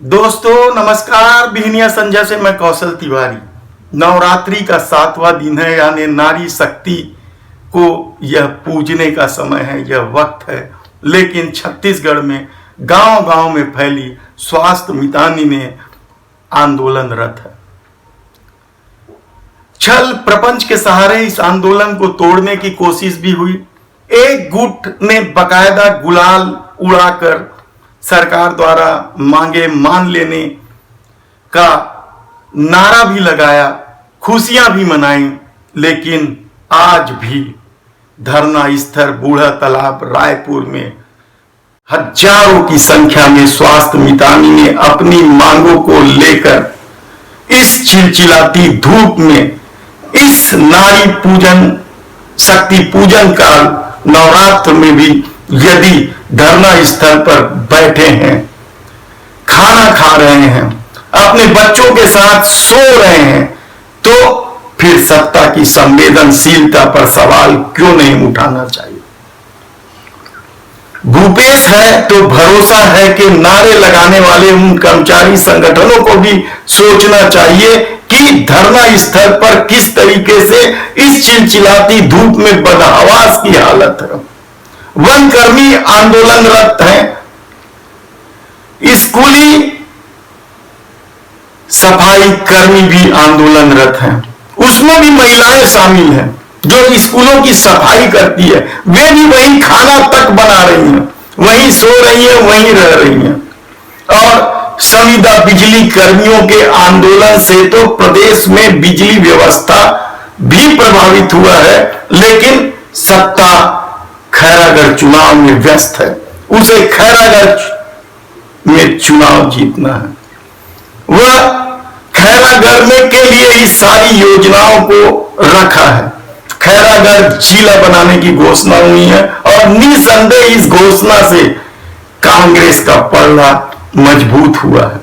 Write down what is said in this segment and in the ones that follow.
दोस्तों नमस्कार। बिहनिया संजय से मैं कौशल तिवारी। नवरात्रि का 7वां दिन है, यानी नारी शक्ति को यह पूजने का समय है, यह वक्त है। लेकिन छत्तीसगढ़ में गांव गांव में फैली स्वास्थ्य मितानी में आंदोलनरत है। छल प्रपंच के सहारे इस आंदोलन को तोड़ने की कोशिश भी हुई। एक गुट ने बकायदा गुलाल उड़ाकर सरकार द्वारा मांगे मान लेने का नारा भी लगाया, खुशियां भी मनाई। लेकिन आज भी धरना स्थल बूढ़ा तालाब रायपुर में हजारों की संख्या में स्वास्थ्य मितानी ने अपनी मांगों को लेकर इस चिलचिलाती धूप में इस नारी पूजन शक्ति पूजन काल नवरात्र में भी यदि धरना स्थल पर बैठे हैं, खाना खा रहे हैं, अपने बच्चों के साथ सो रहे हैं, तो फिर सत्ता की संवेदनशीलता पर सवाल क्यों नहीं उठाना चाहिए। भूपेश है तो भरोसा है कि नारे लगाने वाले उन कर्मचारी संगठनों को भी सोचना चाहिए कि धरना स्थल पर किस तरीके से इस चिलचिलाती धूप में बदहवास की हालत है। वनकर्मी आंदोलनरत हैं, स्कूली सफाई कर्मी भी आंदोलनरत हैं, उसमें भी महिलाएं शामिल हैं जो स्कूलों की सफाई करती है। वे भी वहीं खाना तक बना रही हैं, वहीं सो रही हैं, वहीं रह रही हैं। और संविदा बिजली कर्मियों के आंदोलन से तो प्रदेश में बिजली व्यवस्था भी प्रभावित हुआ है। लेकिन सत्ता खैरागढ़ चुनाव में व्यस्त है, उसे खैरागढ़ में चुनाव जीतना है। वह खैरागढ़ में के लिए इस सारी योजनाओं को रखा है। खैरागढ़ जिला बनाने की घोषणा हुई है और निसंदेह इस घोषणा से कांग्रेस का पलड़ा मजबूत हुआ है।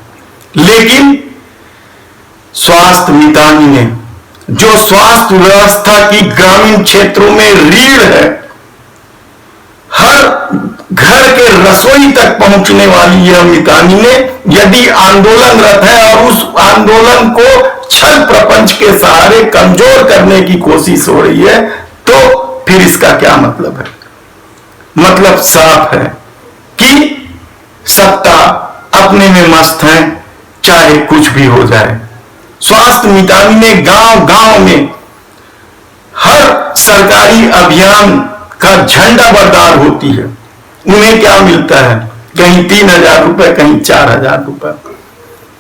लेकिन स्वास्थ्य मितानी ने जो स्वास्थ्य व्यवस्था की ग्रामीण क्षेत्रों में रीढ़ है, हर घर के रसोई तक पहुंचने वाली यह मितानी ने यदि आंदोलनरत है और उस आंदोलन को छल प्रपंच के सहारे कमजोर करने की कोशिश हो रही है, तो फिर इसका क्या मतलब है। मतलब साफ है कि सत्ता अपने में मस्त है, चाहे कुछ भी हो जाए। स्वास्थ्य मितानी ने गांव गांव में हर सरकारी अभियान का झंडा बरदार होती है। उन्हें क्या मिलता है, कहीं 3,000 रुपए, कहीं 4,000 रुपए।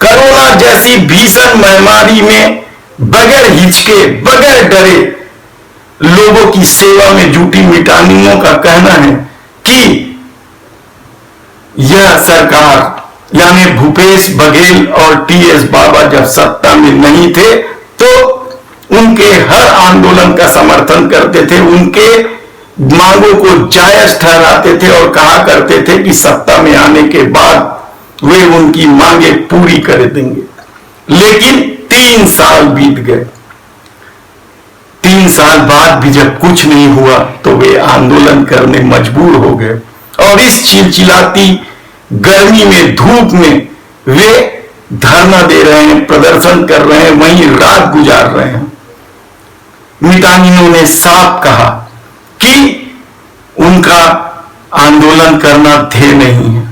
कोरोना जैसी भीषण महामारी में बगैर हिचके बगैर डरे लोगों की सेवा में जुटी मितानियों का कहना है कि यह सरकार यानी भूपेश बघेल और टीएस बाबा जब सत्ता में नहीं थे तो उनके हर आंदोलन का समर्थन करते थे, उनके मांगों को जायज ठहराते थे और कहा करते थे कि सत्ता में आने के बाद वे उनकी मांगे पूरी कर देंगे। लेकिन 3 साल बीत गए। 3 साल बाद भी जब कुछ नहीं हुआ तो वे आंदोलन करने मजबूर हो गए और इस चिलचिलाती गर्मी में धूप में वे धरना दे रहे हैं, प्रदर्शन कर रहे हैं, वहीं रात गुजार रहे हैं। मितानियों ने साफ कहा कि उनका आंदोलन करना ध्येय नहीं है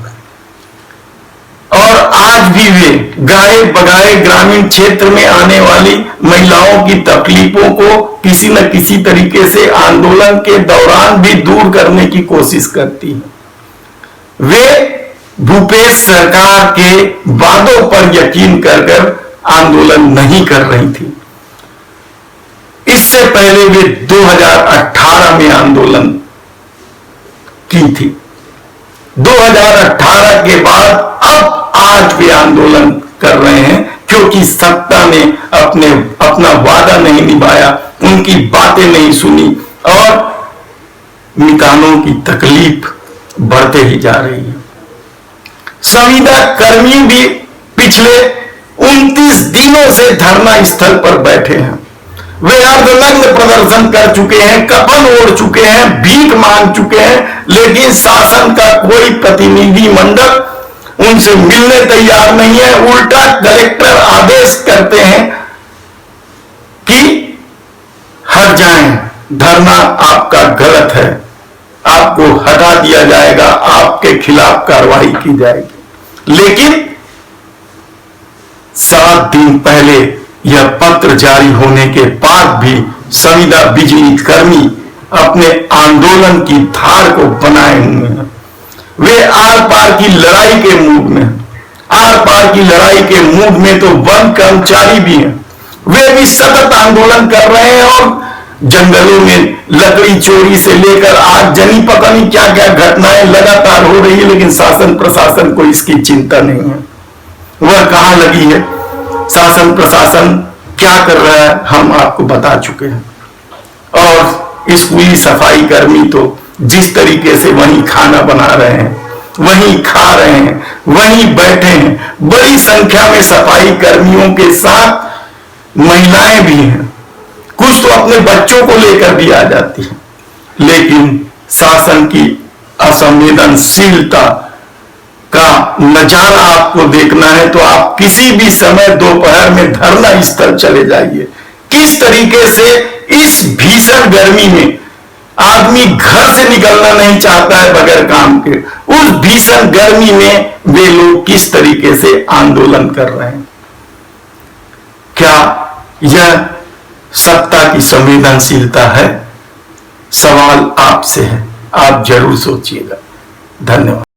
और आज भी वे गाए बगाए ग्रामीण क्षेत्र में आने वाली महिलाओं की तकलीफों को किसी न किसी तरीके से आंदोलन के दौरान भी दूर करने की कोशिश करती है। वे भूपेश सरकार के वादों पर यकीन कर आंदोलन नहीं कर रही थी। इससे पहले वे 2018 में आंदोलन की थी। 2018 के बाद अब आज वे आंदोलन कर रहे हैं क्योंकि सत्ता ने अपना वादा नहीं निभाया, उनकी बातें नहीं सुनी और मितानों की तकलीफ बढ़ते ही जा रही है। संविदा कर्मी भी पिछले 29 दिनों से धरना स्थल पर बैठे हैं। वे अर्धनग्न प्रदर्शन कर चुके हैं, कफन ओढ़ चुके हैं, भीख मांग चुके हैं, लेकिन शासन का कोई प्रतिनिधि मंडल उनसे मिलने तैयार नहीं है। उल्टा कलेक्टर आदेश करते हैं कि हट जाएं, धरना आपका गलत है, आपको हटा दिया जाएगा, आपके खिलाफ कार्रवाई की जाएगी। लेकिन 7 दिन पहले यह पत्र जारी होने के बाद भी संविदा बिजली कर्मी अपने आंदोलन की धार को बनाए हुए हैं। वे आर पार की लड़ाई के मूड में, आर पार की लड़ाई के मूड में तो वन कर्मचारी भी हैं। वे भी सतत आंदोलन कर रहे हैं और जंगलों में लकड़ी चोरी से लेकर आगजनी, पता नहीं क्या क्या घटनाएं लगातार हो रही है, लेकिन शासन प्रशासन को इसकी चिंता नहीं है। वह कहां लगी है, शासन प्रशासन क्या कर रहा है, हम आपको बता चुके हैं। और स्कूली सफाई कर्मी तो जिस तरीके से वहीं खाना बना रहे हैं, वहीं खा रहे हैं, वहीं बैठे हैं। बड़ी संख्या में सफाई कर्मियों के साथ महिलाएं भी हैं, कुछ तो अपने बच्चों को लेकर भी आ जाती हैं। लेकिन शासन की असंवेदनशीलता का नजारा आपको देखना है तो आप किसी भी समय दोपहर में धरना स्थल चले जाइए। किस तरीके से इस भीषण गर्मी में आदमी घर से निकलना नहीं चाहता है बगैर काम के, उस भीषण गर्मी में वे लोग किस तरीके से आंदोलन कर रहे हैं। क्या यह सत्ता की संवेदनशीलता है? सवाल आपसे है, आप जरूर सोचिएगा। धन्यवाद।